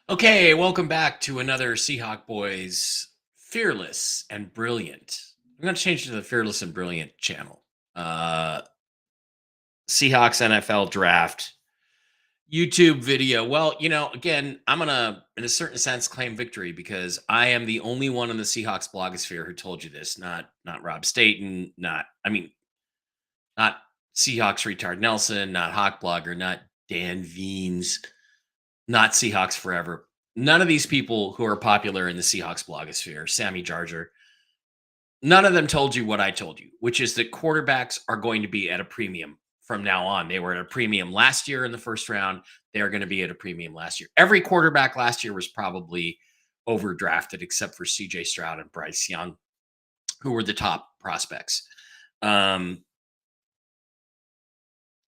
Okay, welcome back to another Seahawk Boys Fearless and Brilliant. I'm going to change to the Fearless and Brilliant channel. Uh, Seahawks NFL draft YouTube video. Well, again, I'm going to, in a certain sense, claim victory because I am the only one in the Seahawks blogosphere who told you this. Not Rob Staten, not Seahawks retard Nelson, not Hawk Blogger, not Dan Veens, not Seahawks Forever. None of these people who are popular in the Seahawks blogosphere, Sammy Jarger, none of them told you what I told you, which is that quarterbacks are going to be at a premium from now on. They were at a premium last year in the first round. They are going to be at a premium last year. Every quarterback last year was probably overdrafted except for CJ Stroud and Bryce Young, who were the top prospects.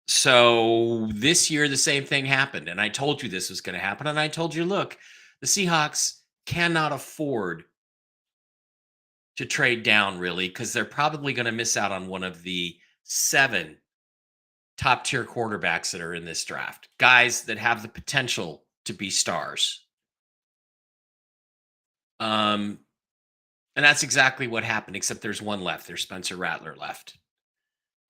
So this year, the same thing happened. And I told you this was going to happen. And I told you, look, the Seahawks cannot afford to trade down really because they're probably going to miss out on one of the 7 top tier quarterbacks that are in this draft, guys that have the potential to be stars. And that's exactly what happened, except there's one left. There's Spencer Rattler left.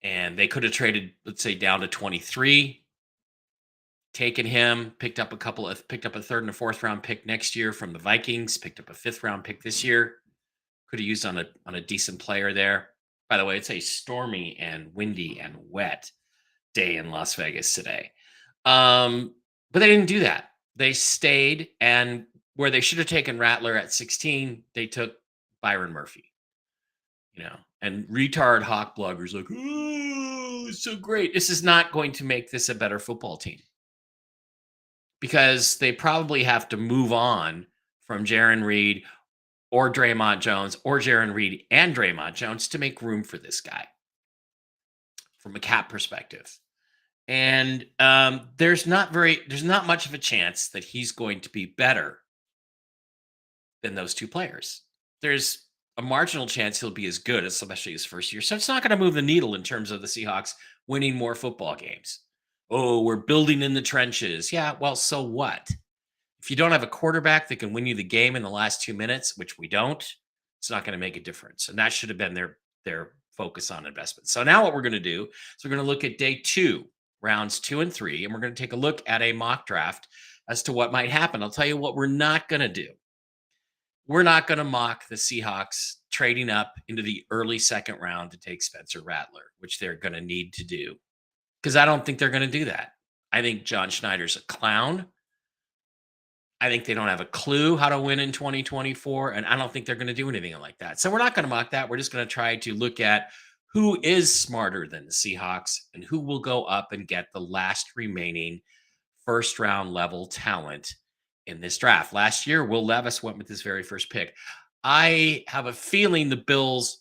And they could have traded, let's say, down to 23, taken him, picked up a third and a fourth round pick next year from the Vikings, picked up a 5th round pick this year. Could have used on a decent player there. By the way, it's a stormy and windy and wet day in Las Vegas today. But they didn't do that. They stayed, and where they should have taken Rattler at 16, they took Byron Murphy. And retard Hawk bloggers like, oh, it's so great. This is not going to make this a better football team because they probably have to move on from Jarran Reed or Draymond Jones or Jarran Reed and Draymond Jones to make room for this guy from a cap perspective. And there's not much of a chance that he's going to be better than those 2 players. There's a marginal chance he'll be as good, especially his first year. So it's not going to move the needle in terms of the Seahawks winning more football games. Oh, we're building in the trenches. Yeah, well, so what? If you don't have a quarterback that can win you the game in the last 2 minutes, which we don't, it's not going to make a difference. And that should have been their focus on investment. So now what we're going to do is we're going to look at day 2, rounds 2 and 3, and we're going to take a look at a mock draft as to what might happen. I'll tell you what we're not going to do. We're not going to mock the Seahawks trading up into the early 2nd round to take Spencer Rattler, which they're going to need to do, because I don't think they're going to do that. I think John Schneider's a clown. I think they don't have a clue how to win in 2024, and I don't think they're going to do anything like that. So we're not going to mock that. We're just going to try to look at who is smarter than the Seahawks and who will go up and get the last remaining first-round level talent in this draft. Last year, Will Levis went with his very first pick. I have a feeling the Bills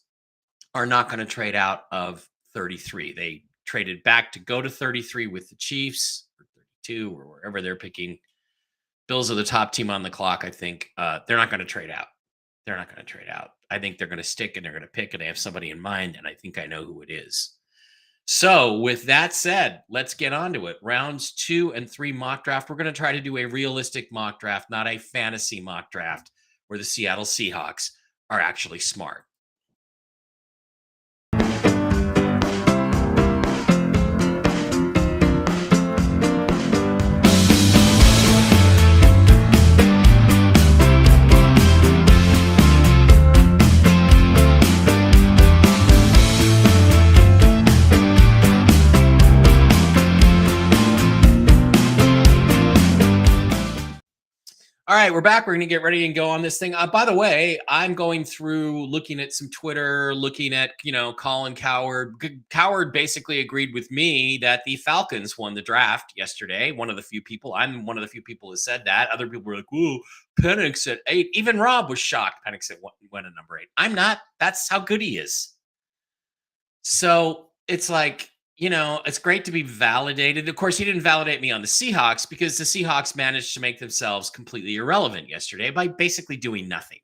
are not going to trade out of 33. They traded back to go to 33 with the Chiefs, or 32, or wherever they're picking. Bills are the top team on the clock, I think. They're not going to trade out. They're not going to trade out. I think they're going to stick and they're going to pick, and they have somebody in mind, and I think I know who it is. So with that said, let's get on to it. Rounds 2 and 3 mock draft. We're going to try to do a realistic mock draft, not a fantasy mock draft where the Seattle Seahawks are actually smart. All right, we're back. We're going to get ready and go on this thing. By the way, I'm going through looking at some Twitter, looking at, Colin Cowherd. Cowherd basically agreed with me that the Falcons won the draft yesterday. I'm one of the few people who said that. Other people were like, "Ooh, Penix at 8." Even Rob was shocked Penix went at number 8. I'm not. That's how good he is. So it's like, it's great to be validated. Of course, he didn't validate me on the Seahawks because the Seahawks managed to make themselves completely irrelevant yesterday by basically doing nothing.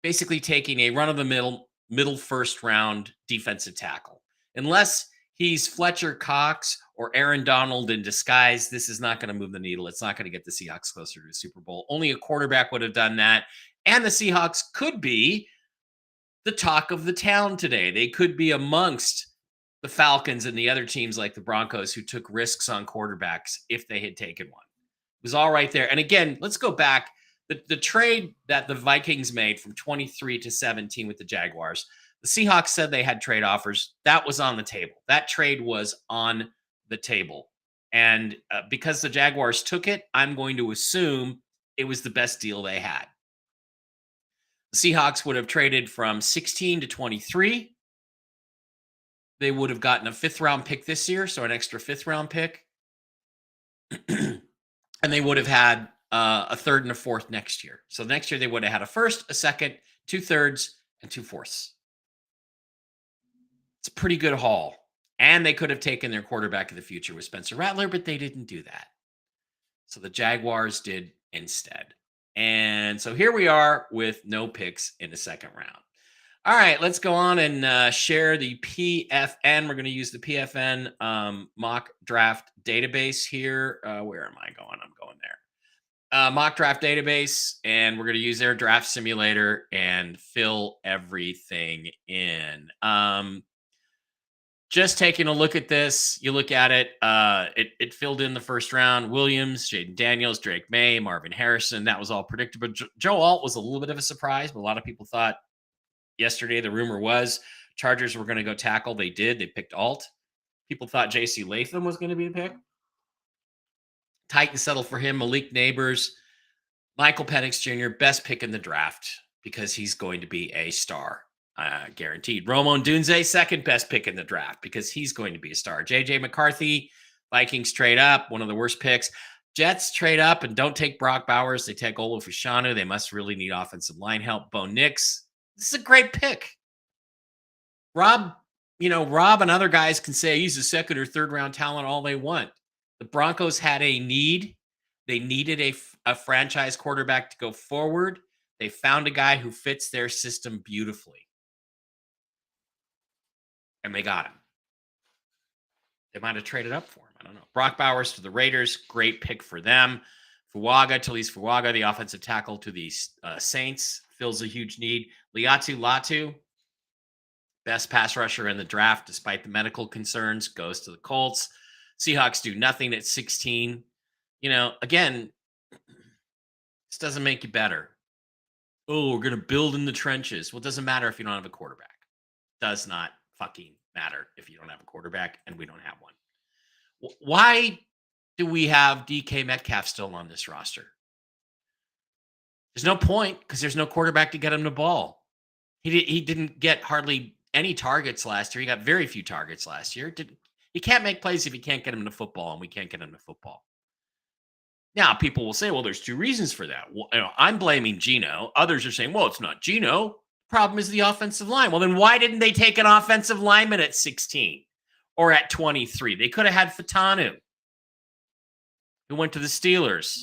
Basically taking a run-of-the-middle first-round defensive tackle. Unless he's Fletcher Cox or Aaron Donald in disguise, this is not going to move the needle. It's not going to get the Seahawks closer to the Super Bowl. Only a quarterback would have done that. And the Seahawks could be the talk of the town today. They could be amongst the Falcons and the other teams like the Broncos who took risks on quarterbacks if they had taken one. It was all right there. And again, let's go back. The trade that the Vikings made from 23 to 17 with the Jaguars, the Seahawks said they had trade offers. That was on the table. That trade was on the table. And because the Jaguars took it, I'm going to assume it was the best deal they had. The Seahawks would have traded from 16 to 23. They would have gotten a 5th round pick this year, so an extra 5th round pick. And they would have had a 3rd and a 4th next year. So next year they would have had a 1st, a 2nd, 2 3rds, and 2 4ths. It's a pretty good haul. And they could have taken their quarterback of the future with Spencer Rattler, but they didn't do that. So the Jaguars did instead. And so here we are with no picks in the 2nd round. All right, let's go on and share the PFN. We're going to use the PFN mock draft database here. Where am I going? I'm going there. Mock draft database, and we're going to use their draft simulator and fill everything in. Just taking a look at this, you look at it, it filled in the 1st round. Williams, Jaden Daniels, Drake May, Marvin Harrison. That was all predictable. Joe Alt was a little bit of a surprise, but a lot of people thought yesterday the rumor was Chargers were going to go tackle. They did. They picked Alt. People thought J.C. Latham was going to be the pick. Titans settled for him. Malik Neighbors, Michael Penix Jr., best pick in the draft because he's going to be a star. Guaranteed. Rome Odunze, 2nd best pick in the draft because he's going to be a star. J.J. McCarthy, Vikings trade up, one of the worst picks. Jets trade up and don't take Brock Bowers. They take Olu Fashanu. They must really need offensive line help. Bo Nix. This is a great pick. Rob and other guys can say he's a 2nd or 3rd round talent all they want. The Broncos had a need. They needed a franchise quarterback to go forward. They found a guy who fits their system beautifully. And they got him. They might have traded up for him. I don't know. Brock Bowers to the Raiders. Great pick for them. Talise Fuaga, the offensive tackle to the Saints, fills a huge need. Liatu Latu, best pass rusher in the draft despite the medical concerns, goes to the Colts. Seahawks do nothing at 16. Again, this doesn't make you better. Oh, we're going to build in the trenches. Well, it doesn't matter if you don't have a quarterback. Does not fucking matter if you don't have a quarterback, and we don't have one. Why do we have DK Metcalf still on this roster? There's no point because there's no quarterback to get him the ball. He didn't get hardly any targets last year. He got very few targets last year. He can't make plays if he can't get him to football, and we can't get him to football. Now, people will say, well, there's 2 reasons for that. Well, I'm blaming Geno. Others are saying, well, it's not Geno. Problem is the offensive line. Well, then why didn't they take an offensive lineman at 16 or at 23? They could have had Fatanu, who went to the Steelers.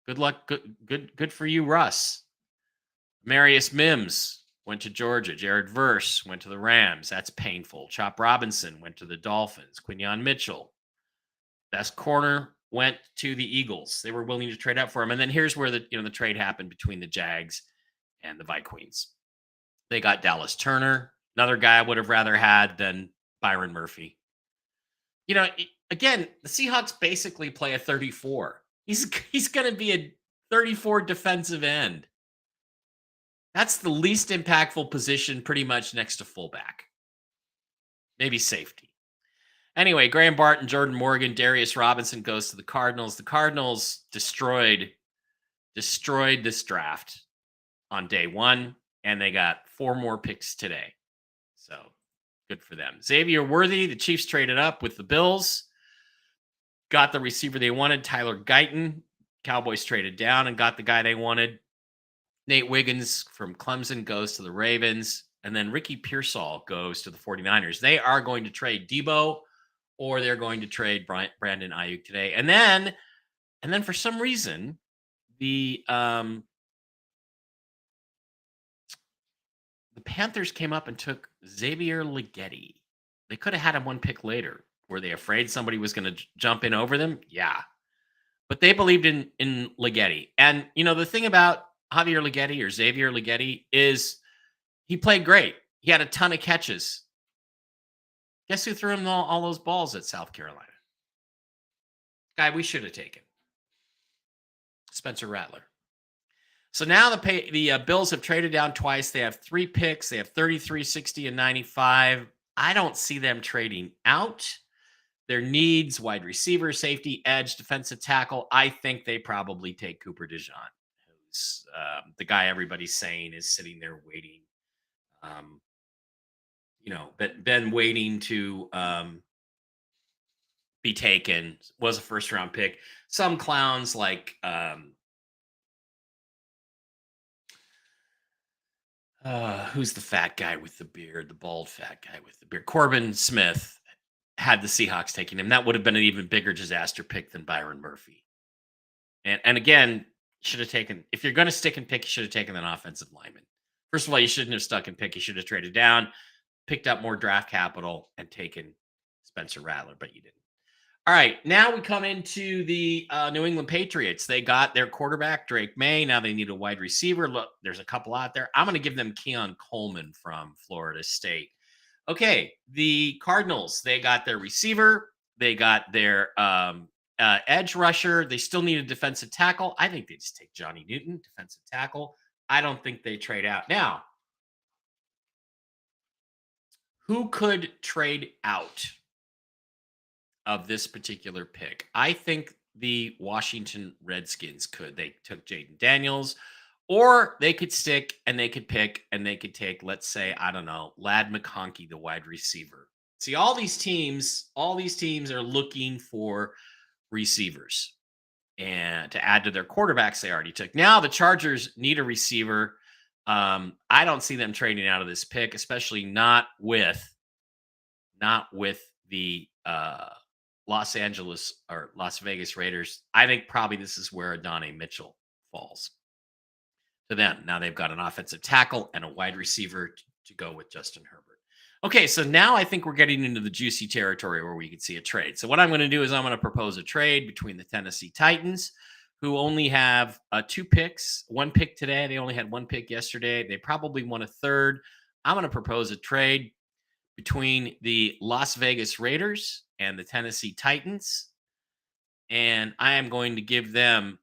Good luck. Good for you, Russ. Marius Mims went to Georgia. Jared Verse went to the Rams. That's painful. Chop Robinson went to the Dolphins. Quinyon Mitchell, best corner, went to the Eagles. They were willing to trade up for him. And then here's where the trade happened between the Jags and the Vikings. They got Dallas Turner, another guy I would have rather had than Byron Murphy. Again, the Seahawks basically play a 34. He's going to be a 34 defensive end. That's the least impactful position pretty much next to fullback. Maybe safety. Anyway, Graham Barton, Jordan Morgan, Darius Robinson goes to the Cardinals. The Cardinals destroyed this draft on day 1, and they got 4 more picks today. So good for them. Xavier Worthy, the Chiefs traded up with the Bills, got the receiver they wanted, Tyler Guyton. Cowboys traded down and got the guy they wanted. Nate Wiggins from Clemson goes to the Ravens, and then Ricky Pearsall goes to the 49ers. They are going to trade Debo, or they're going to trade Brandon Ayuk today. And then for some reason, the Panthers came up and took Xavier Leggetti. They could have had him 1 pick later. Were they afraid somebody was going to jump in over them? Yeah. But they believed in Ligeti. And the thing about Javier Ligeti or Xavier Ligeti is he played great. He had a ton of catches. Guess who threw him all those balls at South Carolina? Guy we should have taken. Spencer Rattler. So now the Bills have traded down twice. They have 3 picks. They have 33, 60, and 95. I don't see them trading out. Their needs, wide receiver, safety, edge, defensive tackle. I think they probably take Cooper DeJean, who's the guy everybody's saying is sitting there waiting. Been waiting to be taken. Was a first round pick. Some clowns like who's the fat guy with the beard, the bald fat guy with the beard? Corbin Smith had the Seahawks taking him. That would have been an even bigger disaster pick than Byron Murphy. And again, should have taken, if you're going to stick and pick, you should have taken an offensive lineman. First of all, you shouldn't have stuck and pick. You should have traded down, picked up more draft capital, and taken Spencer Rattler, but you didn't. All right, now we come into the New England Patriots. They got their quarterback, Drake May. Now they need a wide receiver. Look, there's a couple out there. I'm going to give them Keon Coleman from Florida State. Okay, the Cardinals, they got their receiver. They got their edge rusher. They still need a defensive tackle. I think they just take Johnny Newton, defensive tackle. I don't think they trade out. Now, who could trade out of this particular pick? I think the Washington Redskins could. They took Jaden Daniels, or they could stick and they could pick and they could take, let's say, I don't know, Ladd McConkey, the wide receiver. See, all these teams are looking for receivers and to add to their quarterbacks they already took. Now the Chargers need a receiver. I don't see them trading out of this pick, especially not with the Los Angeles or Las Vegas Raiders. I think probably this is where Adonai Mitchell falls to them. Now they've got an offensive tackle and a wide receiver to go with Justin Herbert. Okay, so now I think we're getting into the juicy territory where we can see a trade. So what I'm going to do is I'm going to propose a trade between the Tennessee Titans, who only have 2 picks, 1 pick today. They only had 1 pick yesterday. They probably won a third. I'm going to propose a trade between the Las Vegas Raiders and the Tennessee Titans. And I am going to give them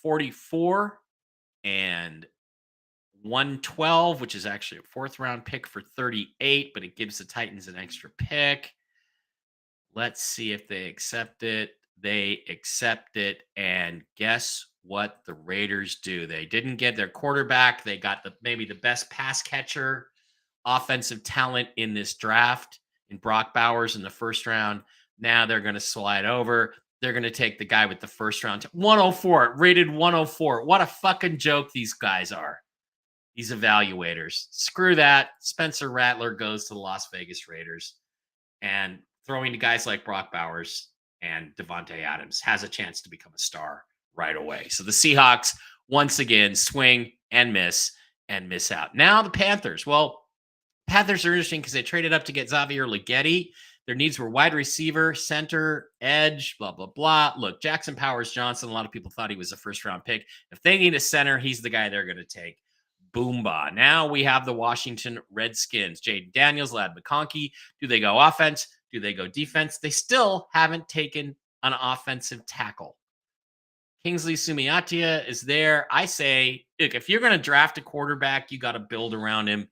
44 and 112, which is actually a 4th round pick for 38, but it gives the Titans an extra pick. Let's see if they accept it. They accept it. And guess what the Raiders do? They didn't get their quarterback. They got maybe the best pass catcher, offensive talent in this draft in Brock Bowers in the 1st round. Now they're going to slide over. They're going to take the guy with the 1st round. 104, rated 104. What a fucking joke these guys are. These evaluators. Screw that. Spencer Rattler goes to the Las Vegas Raiders, and throwing to guys like Brock Bowers and Devontae Adams has a chance to become a star right away. So the Seahawks, once again, swing and miss out. Now the Panthers. Well, Panthers are interesting because they traded up to get Xavier Ligeti. Their needs were wide receiver, center, edge, blah, blah, blah. Look, Jackson Powers-Johnson, a lot of people thought he was a 1st-round pick. If they need a center, he's the guy they're going to take. Boomba. Now we have the Washington Redskins. Jaden Daniels, Ladd McConkey. Do they go offense? Do they go defense? They still haven't taken an offensive tackle. Kingsley Sumiatia is there. I say, look, if you're going to draft a quarterback, you got to build around him.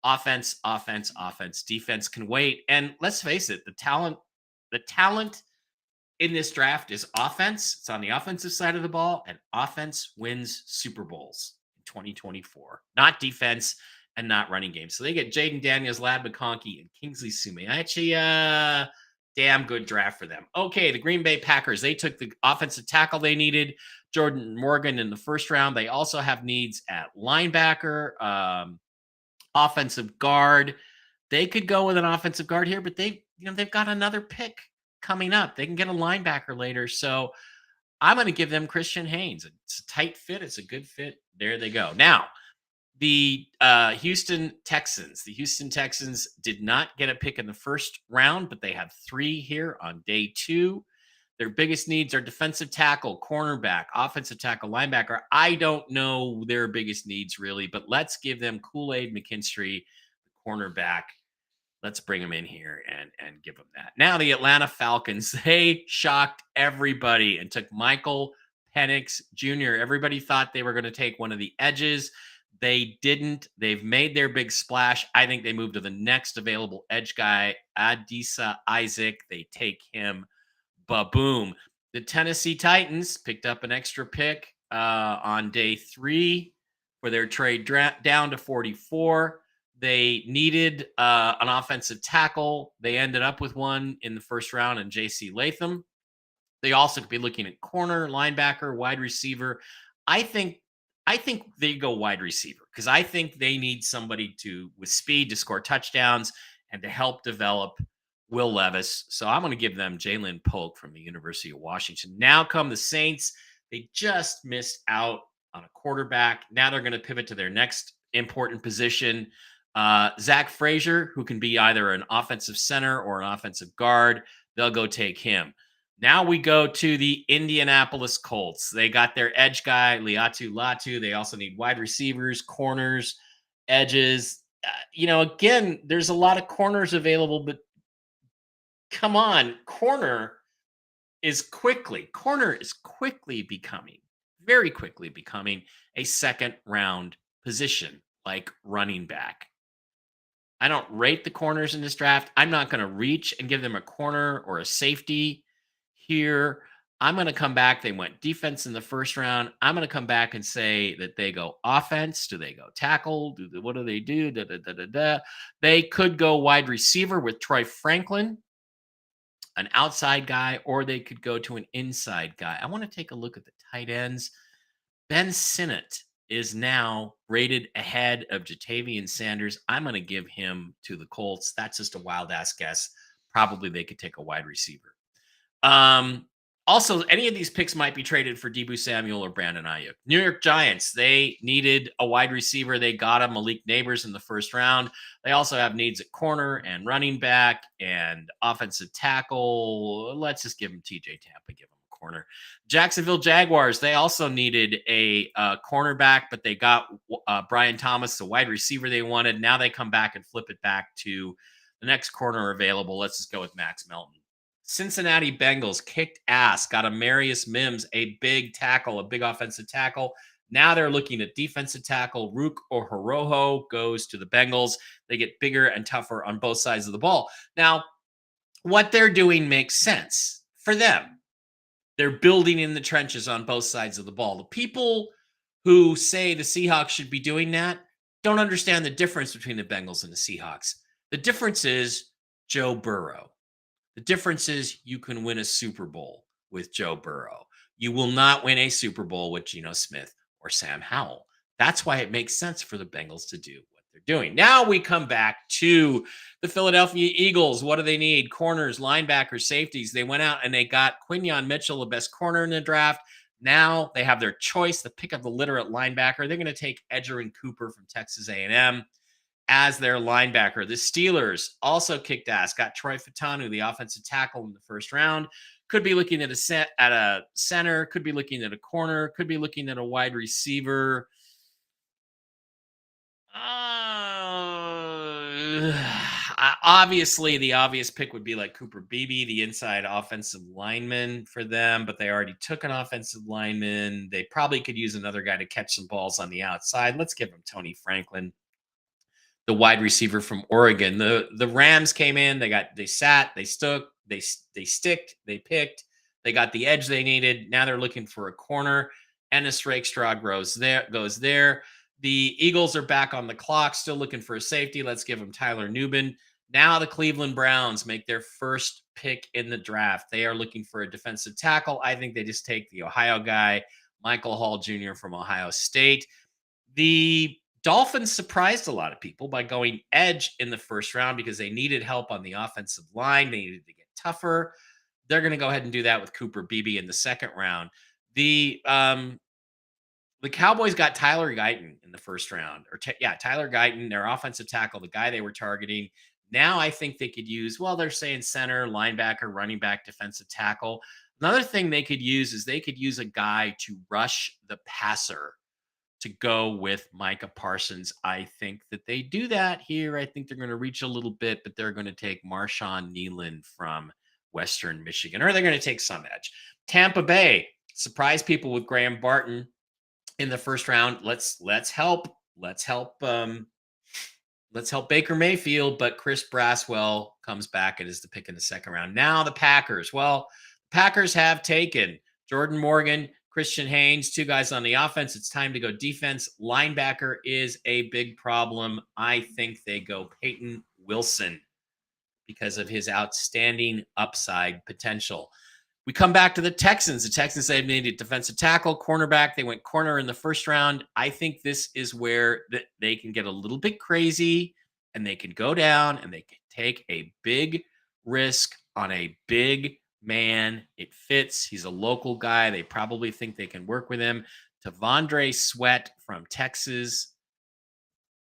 Offense, offense, offense. Defense can wait. And let's face it, the talent in this draft is offense. It's on the offensive side of the ball, and offense wins Super Bowls in 2024. Not defense and not running game. So they get Jaden Daniels, Ladd McConkey, and Kingsley Sumiatia. Damn good draft for them. Okay, the Green Bay Packers, they took the offensive tackle they needed, Jordan Morgan in the 1st round. They also have needs at linebacker, offensive guard. They could go with an offensive guard here, but they've got another pick coming up. They can get a linebacker later. So I'm going to give them Christian Haynes. It's a tight fit. It's a good fit. There they go. Now, The Houston Texans. The Houston Texans did not get a pick in the first round, but they have 3 here on day 2. Their biggest needs are defensive tackle, cornerback, offensive tackle, linebacker. I don't know their biggest needs really, but let's give them Kool-Aid McKinstry, the cornerback. Let's bring him in here and give him that. Now the Atlanta Falcons, they shocked everybody and took Michael Penix Jr. Everybody thought they were going to take one of the edges. They didn't. They've made their big splash. I think they moved to the next available edge guy, Adisa Isaac. They take him. Ba-boom. The Tennessee Titans picked up an extra pick on day 3 for their trade down to 44. They needed an offensive tackle. They ended up with one in the first round in J.C. Latham. They also could be looking at corner, linebacker, wide receiver. I think they go wide receiver because I think they need somebody with speed to score touchdowns and to help develop Will Levis. So I'm going to give them Jalen Polk from the University of Washington. Now come the Saints. They just missed out on a quarterback. Now they're going to pivot to their next important position. Zach Frazier, who can be either an offensive center or an offensive guard. They'll go take him. Now we go to the Indianapolis Colts. They got their edge guy, Liatu Latu. They also need wide receivers, corners, edges. Again, there's a lot of corners available, but come on, corner is quickly becoming, very quickly becoming a second round position like running back. I don't rate the corners in this draft. I'm not going to reach and give them a corner or a safety here. I'm going to come back. They went defense in the first round. I'm going to come back and say that they go offense. Do they go tackle? What do they do? They could go wide receiver with Troy Franklin, an outside guy, or they could go to an inside guy. I want to take a look at the tight ends. Ben Sinnott is now rated ahead of Jatavian Sanders. I'm going to give him to the Colts. That's just a wild ass guess. Probably they could take a wide receiver. Also, any of these picks might be traded for Deebo Samuel or Brandon Ayuk. New York Giants, they needed a wide receiver. They got him, Malik Neighbors, in the first round. They also have needs at corner and running back and offensive tackle. Let's just give him TJ Tampa, give him a corner. Jacksonville Jaguars, they also needed a cornerback, but they got Brian Thomas, the wide receiver they wanted. Now they come back and flip it back to the next corner available. Let's just go with Max Melton. Cincinnati Bengals kicked ass, got a Marius Mims, a big tackle, a big offensive tackle. Now they're looking at defensive tackle. Rook or Horoho goes to the Bengals. They get bigger and tougher on both sides of the ball. Now, what they're doing makes sense for them. They're building in the trenches on both sides of the ball. The people who say the Seahawks should be doing that don't understand the difference between the Bengals and the Seahawks. The difference is Joe Burrow. The difference is you can win a Super Bowl with Joe Burrow. You will not win a Super Bowl with Geno Smith or Sam Howell. That's why it makes sense for the Bengals to do what they're doing. Now we come back to the Philadelphia Eagles. What do they need? Corners, linebackers, safeties. They went out and they got Quinyon Mitchell, the best corner in the draft. Now they have their choice, the pick of the litter at linebacker. They're going to take Edgerrin Cooper from Texas A&M as their linebacker. The Steelers also kicked ass, got Troy Fautanu, the offensive tackle, in the first round. Could be looking at a center, could be looking at a corner, could be looking at a wide receiver. Obviously, the obvious pick would be like Cooper Beebe, the inside offensive lineman for them, but they already took an offensive lineman. They probably could use another guy to catch some balls on the outside. Let's give them Tony Franklin, the wide receiver from Oregon. The Rams came in, they sat, they stuck, they sticked, they picked, they got the edge they needed. Now they're looking for a corner. Ennis Rakestraw goes there. The Eagles are back on the clock, still looking for a safety. Let's give them Tyler Nubin. Now the Cleveland Browns make their first pick in the draft. They are looking for a defensive tackle. I think they just take the Ohio guy, Michael Hall Jr. from Ohio State. The Dolphins surprised a lot of people by going edge in the first round because they needed help on the offensive line. They needed to get tougher. They're going to go ahead and do that with Cooper Beebe in the second round. The The Cowboys got Tyler Guyton in the first round, or Tyler Guyton, their offensive tackle, the guy they were targeting. Now I think they could use, well, they're saying center, linebacker, running back, defensive tackle. Another thing they could use is they could use a guy to rush the passer to go with Micah Parsons. I think that they do that here. I think they're going to reach a little bit, but they're going to take Marshawn Nealon from Western Michigan, or they're going to take some edge. Tampa Bay surprise people with Graham Barton in the first round. Let's help. Let's help Baker Mayfield, but Chris Braswell comes back and is the pick in the second round. Now the Packers. Well, Packers have taken Jordan Morgan, Christian Haynes, two guys on the offense. It's time to go defense. Linebacker is a big problem. I think they go Peyton Wilson because of his outstanding upside potential. We come back to the Texans. The Texans, they needed defensive tackle, cornerback. They went corner in the first round. I think this is where they can get a little bit crazy and they can go down and they can take a big risk on a big man. It fits. He's a local guy. They probably think they can work with him. T'Vondre Sweat from Texas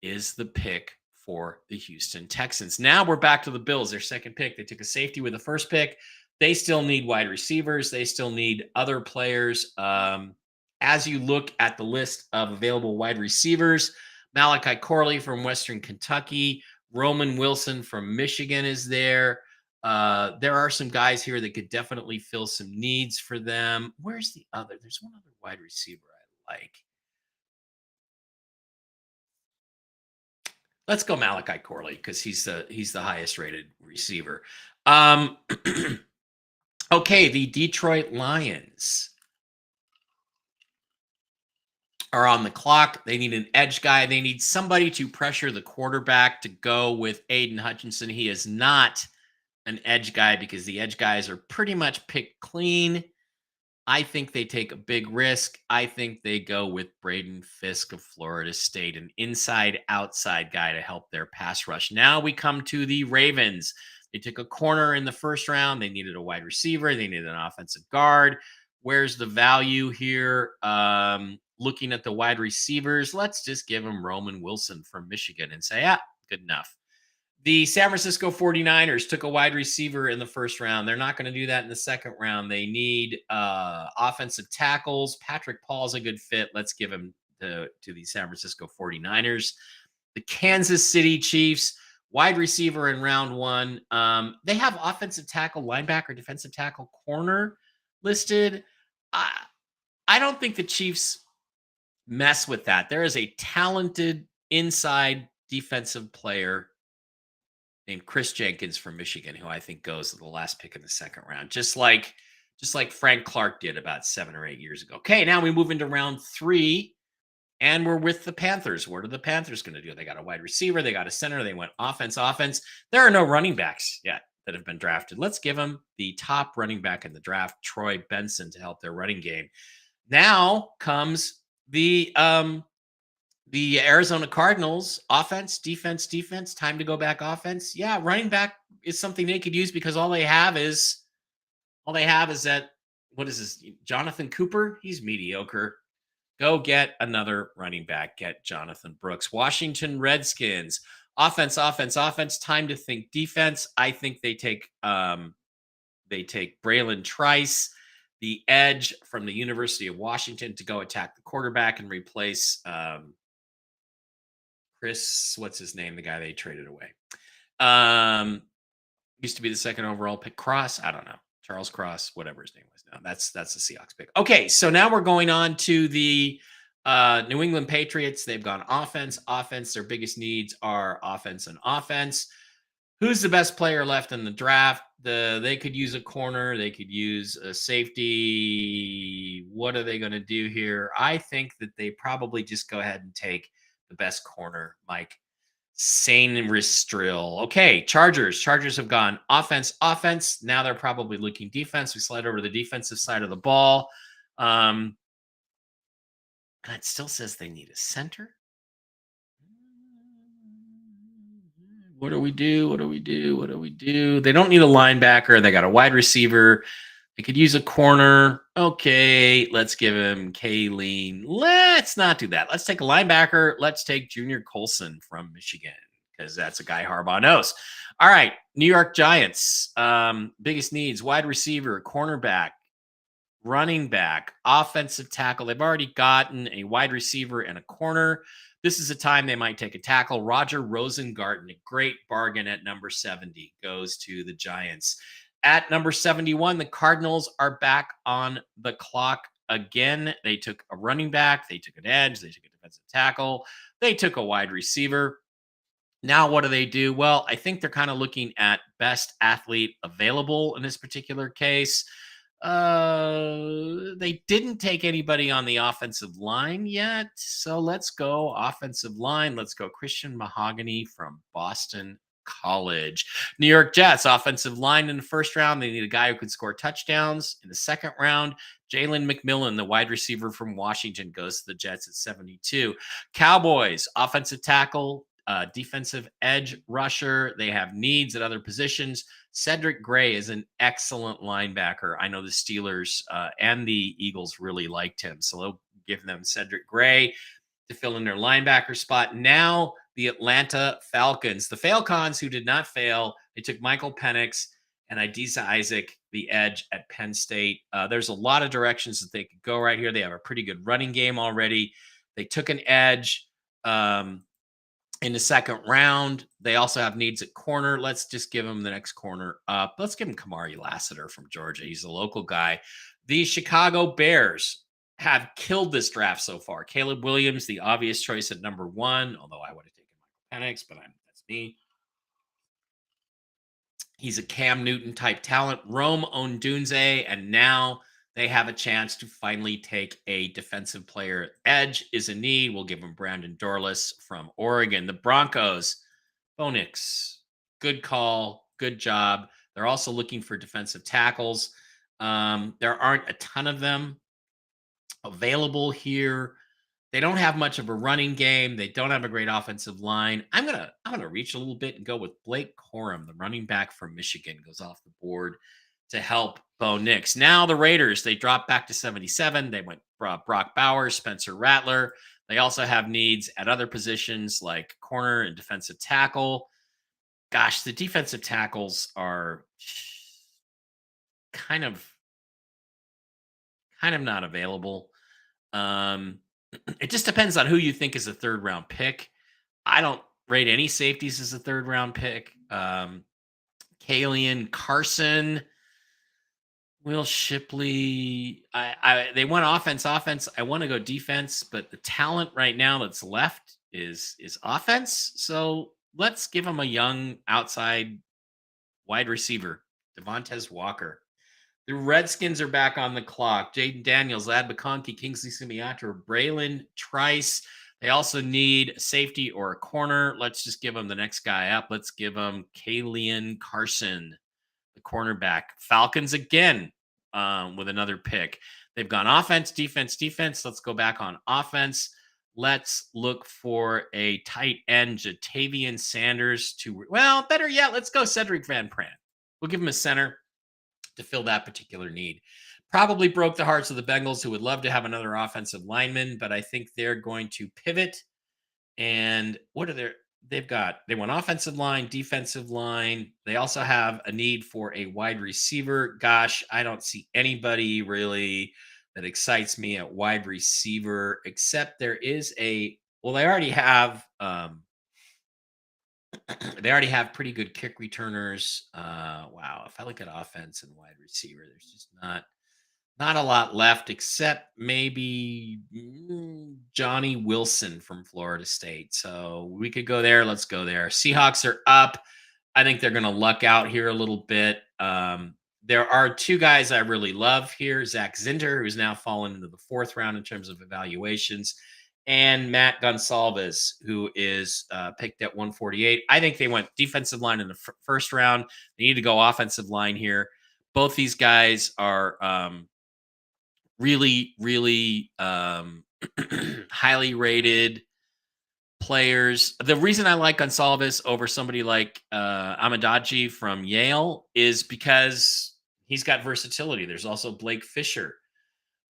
is the pick for the Houston Texans. Now we're back to the Bills, their second pick. They took a safety with the first pick. They still need wide receivers. They still need other players. As you look at the list of available wide receivers, Malachi Corley from Western Kentucky, Roman Wilson from Michigan is there. There are some guys here that could definitely fill some needs for them. Where's the other? There's one other wide receiver I like. Let's go Malachi Corley because he's the highest rated receiver. Okay, the Detroit Lions are on the clock. They need an edge guy. They need somebody to pressure the quarterback to go with Aiden Hutchinson. He is not an edge guy because the edge guys are pretty much picked clean. I think they take a big risk. I think they go with Braden Fisk of Florida State, an inside-outside guy to help their pass rush. Now we come to the Ravens. They took a corner in the first round. They needed a wide receiver. They needed an offensive guard. Where's the value here? Looking at the wide receivers, let's just give them Roman Wilson from Michigan and say, good enough. The San Francisco 49ers took a wide receiver in the first round. They're not going to do that in the second round. They need offensive tackles. Patrick Paul's a good fit. Let's give him to the San Francisco 49ers. The Kansas City Chiefs, wide receiver in round one. They have offensive tackle, linebacker, defensive tackle, corner listed. I don't think the Chiefs mess with that. There is a talented inside defensive player named Chris Jenkins from Michigan, who I think goes to the last pick in the second round, just like Frank Clark did about 7 or 8 years ago. Okay, now we move into round 3, and we're with the Panthers. What are the Panthers going to do? They got a wide receiver, they got a center, they went offense. There are no running backs yet that have been drafted. Let's give them the top running back in the draft, Troy Benson, to help their running game. Now comes the Arizona Cardinals, offense, defense, time to go back offense. Yeah, running back is something they could use because all they have is that, what is this? Jonathan Cooper? He's mediocre. Go get another running back. Get Jonathan Brooks. Washington Redskins, offense. Time to think defense. I think they take Braylon Trice, the edge from the University of Washington, to go attack the quarterback and replace Chris, what's his name? The guy they traded away. Used to be the second overall pick. Cross, I don't know. Charles Cross, whatever his name was now. That's the Seahawks pick. Okay, so now we're going on to the New England Patriots. They've gone offense. Their biggest needs are offense and offense. Who's the best player left in the draft? They could use a corner. They could use a safety. What are they going to do here? I think that they probably just go ahead and take the best corner, Mike Sainristil. Okay, Chargers. Chargers have gone offense. Now they're probably looking defense. We slide over to the defensive side of the ball. And it still says they need a center. What do we do? They don't need a linebacker. They got a wide receiver. They could use a corner. Okay, let's give him Kayleen. Let's not do that. Let's take a linebacker. Let's take Junior Colson from Michigan because that's a guy Harbaugh knows. All right, New York Giants. Biggest needs: wide receiver, cornerback, running back, offensive tackle. They've already gotten a wide receiver and a corner. This is a time they might take a tackle. Roger Rosengarten, a great bargain at number 70, goes to the Giants. At number 71, the Cardinals are back on the clock again. They took a running back, they took an edge, they took a defensive tackle, they took a wide receiver. Now, what do they do? Well, I think they're kind of looking at best athlete available in this particular case. They didn't take anybody on the offensive line yet. So let's go offensive line. Let's go Christian Mahogany from Boston College. New York Jets offensive line in the first round. They need a guy who can score touchdowns. In the second round, Jalen McMillan, the wide receiver from Washington, goes to the Jets at 72. Cowboys offensive tackle, defensive edge rusher. They have needs at other positions. Cedric Gray is an excellent linebacker. I know the Steelers and the Eagles really liked him. So they'll give them Cedric Gray to fill in their linebacker spot. Now, the Atlanta Falcons, the Falcons who did not fail, they took Michael Penix and Idisa Isaac, the edge at Penn State. There's a lot of directions that they could go right here. They have a pretty good running game already. They took an edge. In the second round, they also have needs at corner. Let's just give him the next corner up. Let's give him Kamari Lassiter from Georgia. He's a local guy. The Chicago Bears have killed this draft so far. Caleb Williams, the obvious choice at number 1, although I would have taken Michael Penix, but that's me. He's a Cam Newton type talent. Rome Odunze, and now they have a chance to finally take a defensive player. Edge is a need. We'll give him Brandon Dorlus from Oregon. The Broncos, Bo Nix, good call, good job. They're also looking for defensive tackles. There aren't a ton of them available here. They don't have much of a running game. They don't have a great offensive line. I'm gonna reach a little bit and go with Blake Corum, the running back from Michigan, goes off the board to help Bo Nix. Now the Raiders, they dropped back to 77. They went Brock Bowers, Spencer Rattler. They also have needs at other positions like corner and defensive tackle. Gosh, the defensive tackles are kind of not available. It just depends on who you think is a third round pick. I don't rate any safeties as a third round pick. Kalian Carson, Will Shipley. They went offense. I want to go defense, but the talent right now that's left is offense. So let's give them a young outside wide receiver, Devontae Walker. The Redskins are back on the clock. Jaden Daniels, Lad McConkey, Kingsley Sumiatra, Braylon Trice. They also need a safety or a corner. Let's just give them the next guy up. Let's give them Kalian Carson, the cornerback. Falcons again with another pick. They've gone offense, defense, defense. Let's go back on offense. Let's look for a tight end, Jatavian Sanders. Better yet, let's go Cedric Van Pran. We'll give him a center to fill that particular need. Probably broke the hearts of the Bengals, who would love to have another offensive lineman, but I think they're going to pivot. And what are they've got? They want offensive line, defensive line. They also have a need for a wide receiver. Gosh, I don't see anybody really that excites me at wide receiver, except there is they already have they already have pretty good kick returners. Wow. If I look at offense and wide receiver, there's just not a lot left except maybe Johnny Wilson from Florida State. So we could go there. Let's go there. Seahawks are up. I think they're going to luck out here a little bit. There are two guys I really love here. Zach Zinter, who's now fallen into the 4th round in terms of evaluations, and Matt Gonsalves, who is picked at 148. I think they went defensive line in the first round. They need to go offensive line here. Both these guys are really, really highly rated players. The reason I like Gonsalves over somebody like Amadaji from Yale is because He's got versatility. There's also Blake Fisher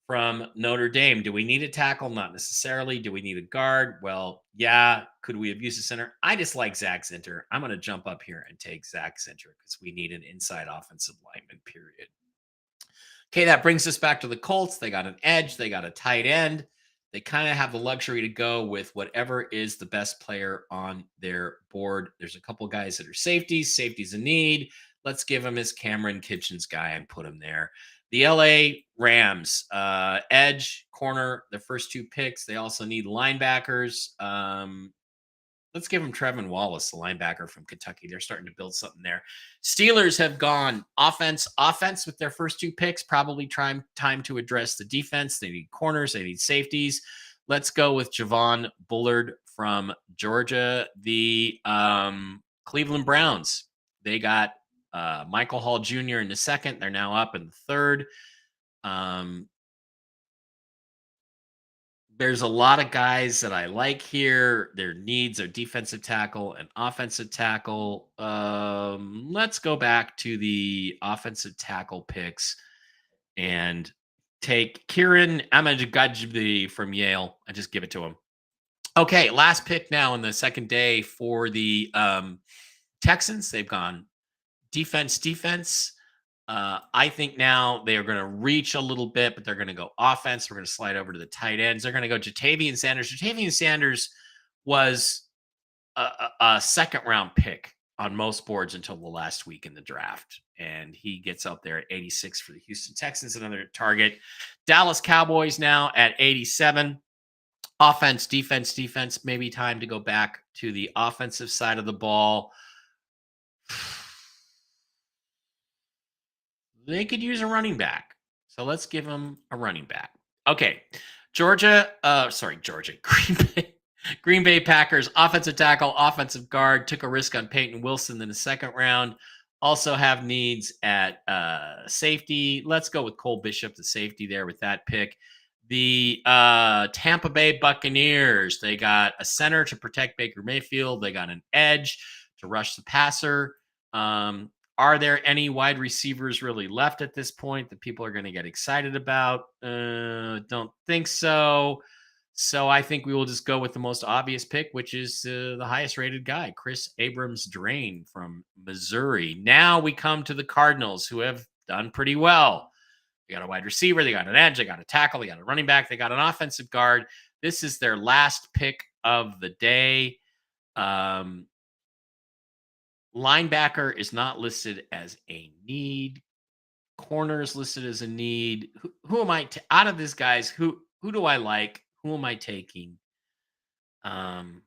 from Notre Dame. Do we need a tackle? Not necessarily. Do we need a guard? Well, yeah. Could we have used a center? I just like Zach Zinter. I'm going to jump up here and take Zach Zinter because we need an inside offensive lineman, period. Okay, that brings us back to the Colts. They got an edge, they got a tight end. They kind of have the luxury to go with whatever is the best player on their board. There's a couple guys that are safeties. Safety's a need. Let's give him his Cameron Kitchens guy and put him there. The LA Rams, edge, corner, the first two picks. They also need linebackers. Let's give him Trevin Wallace, the linebacker from Kentucky. They're starting to build something there. Steelers have gone offense with their first two picks. Probably time to address the defense. They need corners. They need safeties. Let's go with Javon Bullard from Georgia. The Cleveland Browns. They got Michael Hall Jr. in the second. They're now up in the third. There's a lot of guys that I like here. Their needs are defensive tackle and offensive tackle. Let's go back to the offensive tackle picks and take Kieran Amadugajbi from Yale and just give it to him. Okay, last pick now in the second day for the Texans. They've gone defense. I think now they are going to reach a little bit, but they're going to go offense. We're going to slide over to the tight ends. They're going to go Jatavian Sanders. Jatavian Sanders was a second round pick on most boards until the last week in the draft. And he gets up there at 86 for the Houston Texans, another target. Dallas Cowboys now at 87. Offense, defense. Maybe time to go back to the offensive side of the ball. They could use a running back. So let's give them a running back. Okay. Georgia. Green Bay Packers, offensive tackle, offensive guard, took a risk on Peyton Wilson in the second round. Also have needs at safety. Let's go with Cole Bishop, the safety there with that pick. The Tampa Bay Buccaneers, they got a center to protect Baker Mayfield. They got an edge to rush the passer. Are there any wide receivers really left at this point that people are going to get excited about? Don't think so. So I think we will just go with the most obvious pick, which is the highest rated guy, Chris Abrams-Draine from Missouri. Now we come to the Cardinals, who have done pretty well. They got a wide receiver, they got an edge, they got a tackle, they got a running back, they got an offensive guard. This is their last pick of the day. Linebacker is not listed as a need. Corner is listed as a need. Who am I out of these guys? Who do I like? Who am I taking? I'm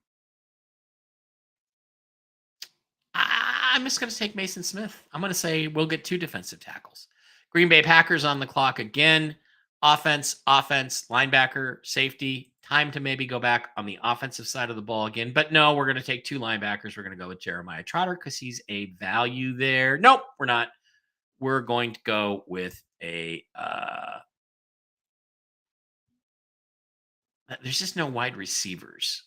just going to take Mason Smith. I'm going to say we'll get two defensive tackles. Green Bay Packers on the clock again. Offense, linebacker, safety. Time to maybe go back on the offensive side of the ball again. But no, we're going to take two linebackers. We're going to go with Jeremiah Trotter because he's a value there. Nope, we're not. We're going to go with a there's just no wide receivers.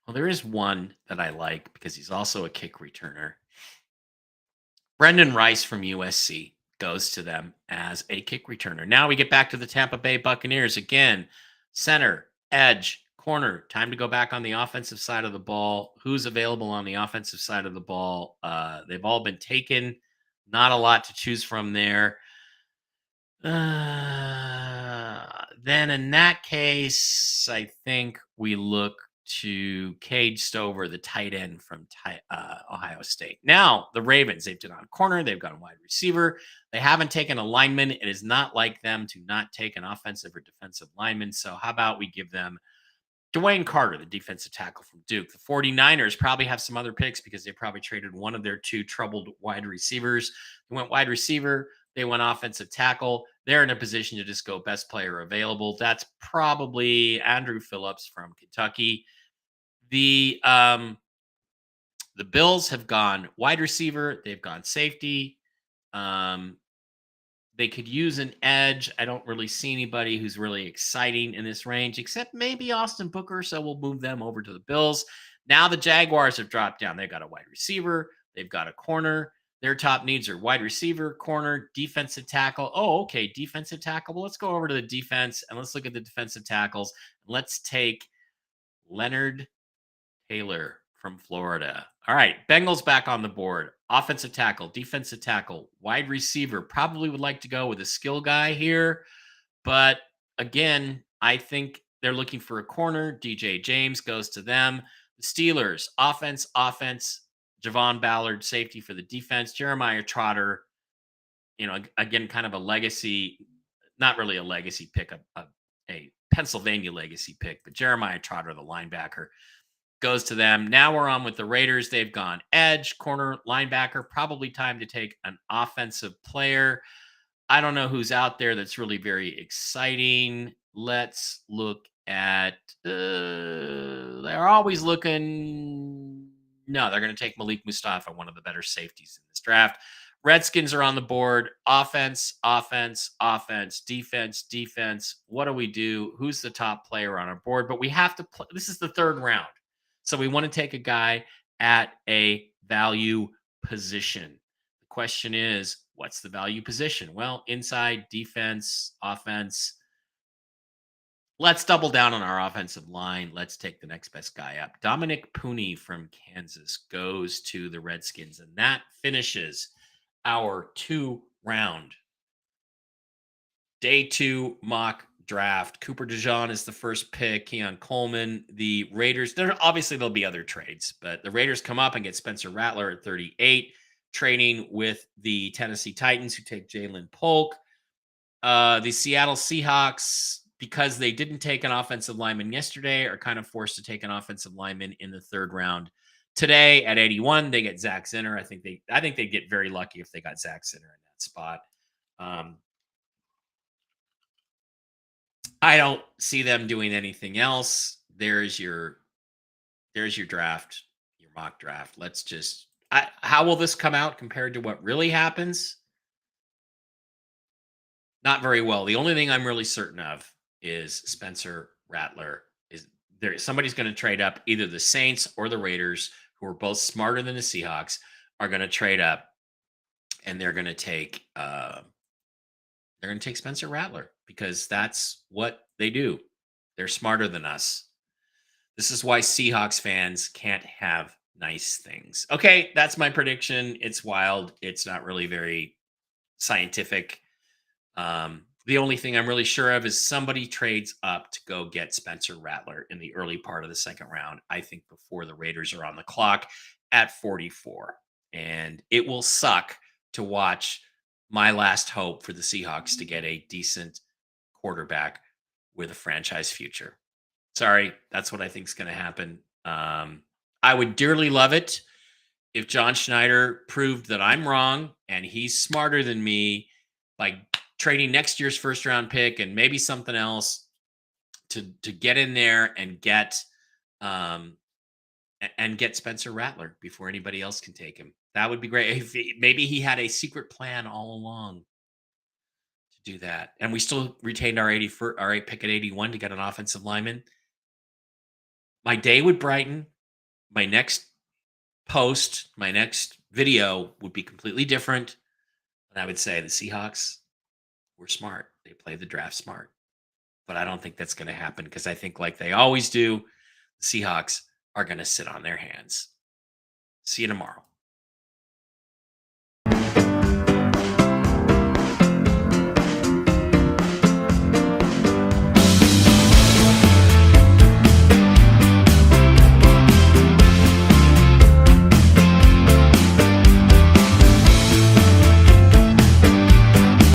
Well, there is one that I like because he's also a kick returner. Brendan Rice from USC goes to them as a kick returner. Now we get back to the Tampa Bay Buccaneers again. Center, edge, corner. Time to go back on the offensive side of the ball. Who's available on the offensive side of the ball? They've all been taken. Not a lot to choose from there. Then in that case, I think we look to Cade Stover, the tight end from Ohio State. Now, the Ravens, they've done corner. They've got a wide receiver. They haven't taken a lineman. It is not like them to not take an offensive or defensive lineman. So how about we give them Dwayne Carter, the defensive tackle from Duke. The 49ers probably have some other picks because they probably traded one of their two troubled wide receivers. They went wide receiver. They went offensive tackle. They're in a position to just go best player available. That's probably Andrew Phillips from Kentucky. The Bills have gone wide receiver. They've gone safety. They could use an edge. I don't really see anybody who's really exciting in this range, except maybe Austin Booker. So we'll move them over to the Bills. Now the Jaguars have dropped down. They've got a wide receiver. They've got a corner. Their top needs are wide receiver, corner, defensive tackle. Oh, okay, defensive tackle. Well, let's go over to the defense and let's look at the defensive tackles. Let's take Leonard Taylor from Florida. All right, Bengals back on the board. Offensive tackle, defensive tackle, wide receiver. Probably would like to go with a skill guy here, but again, I think they're looking for a corner. DJ James goes to them. The Steelers, offense. Javon Ballard, safety for the defense. Jeremiah Trotter, again, kind of a legacy, not really a legacy pick, a Pennsylvania legacy pick, but Jeremiah Trotter, the linebacker, goes to them. Now we're on with the Raiders. They've gone edge, corner, linebacker. Probably time to take an offensive player. I don't know who's out there that's really very exciting. Let's look at. They're always looking. No, they're going to take Malik Mustafa, one of the better safeties in this draft. Redskins are on the board. Offense, defense. What do we do? Who's the top player on our board? But we have to play. This is the third round. So we want to take a guy at a value position. The question is, what's the value position? Well, inside, defense, offense. Let's double down on our offensive line. Let's take the next best guy up. Dominic Pooney from Kansas goes to the Redskins, and that finishes our 2-round day 2 mock draft. Cooper DeJean is the first pick. Keon Coleman. The Raiders, obviously there'll be other trades, but the Raiders come up and get Spencer Rattler at 38, trading with the Tennessee Titans, who take Jalen Polk. The Seattle Seahawks, because they didn't take an offensive lineman yesterday, are kind of forced to take an offensive lineman in the 3rd round. Today at 81, they get Zach Zinner. I think they'd get very lucky if they got Zach Zinner in that spot. I don't see them doing anything else. There's your draft, your mock draft. Let's just. How will this come out compared to what really happens? Not very well. The only thing I'm really certain of is Spencer Rattler is there. Somebody's going to trade up. Either the Saints or the Raiders, who are both smarter than the Seahawks, are going to trade up, and they're going to take Spencer Rattler because that's what they do. They're smarter than us. This is why Seahawks fans can't have nice things. Okay, that's my prediction. It's wild. It's not really very scientific. The only thing I'm really sure of is somebody trades up to go get Spencer Rattler in the early part of the 2nd round, I think before the Raiders are on the clock at 44. And it will suck to watch my last hope for the Seahawks to get a decent quarterback with a franchise future. Sorry, that's what I think is going to happen. I would dearly love it if John Schneider proved that I'm wrong and he's smarter than me by trading next year's 1st round pick and maybe something else to get in there and get Spencer Rattler before anybody else can take him. That would be great. If maybe he had a secret plan all along to do that, and we still retained our 8 pick at 81 to get an offensive lineman. My day would brighten. My next post, my next video would be completely different, and I would say the Seahawks were smart. They play the draft smart. But I don't think that's going to happen because I think, like they always do, the Seahawks are going to sit on their hands. See you tomorrow.